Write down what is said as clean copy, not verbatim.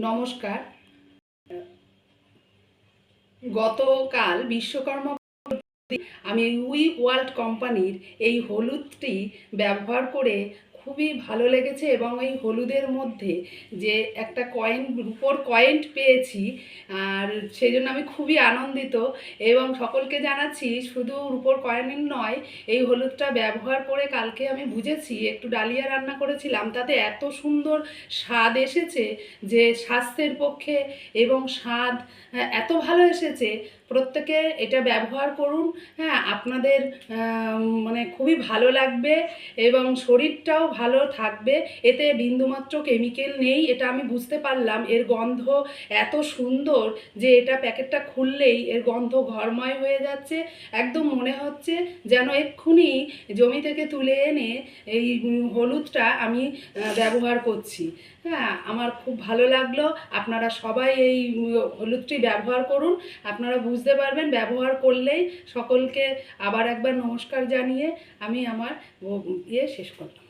নমস্কার। গতকাল বিশ্বকর্মা আমি উই ওয়ার্ল্ড কোম্পানির এই হলুদটি ব্যবহার করে খুবই ভালো লেগেছে এবং এই হলুদের মধ্যে যে একটা রুপোর কয়েন পেয়েছি, আর সেই জন্য আমি খুবই আনন্দিত এবং সকলকে জানাচ্ছি শুধু রুপোর কয়েনই নয়, এই হলুদটা ব্যবহার করে কালকে আমি বুঝেছি, একটু ডালিয়া রান্না করেছিলাম, তাতে এত সুন্দর স্বাদ এসেছে যে স্বাস্থ্যের পক্ষে এবং স্বাদ এত ভালো এসেছে। প্রত্যেকে এটা ব্যবহার করুন। হ্যাঁ, আপনাদের মানে খুবই ভালো লাগবে এবং শরীরটাও ভালো থাকবে। এতে বিন্দুমাত্র কেমিক্যাল নেই, এটা আমি বুঝতে পারলাম। এর গন্ধ এত সুন্দর যে এটা প্যাকেটটা খুললেই এর গন্ধ ঘরময় হয়ে যাচ্ছে। একদম মনে হচ্ছে যেন এক্ষুনি জমি থেকে তুলে এনে এই হলুদটা আমি ব্যবহার করছি। হ্যাঁ, আমার খুব ভালো লাগলো। আপনারা সবাই এই হলুদটি ব্যবহার করুন, আপনারা বুঝতে পারবেন। ব্যবহার করলেই সকলকে আবার একবার নমস্কার জানিয়ে আমি আমার শেষ করলাম।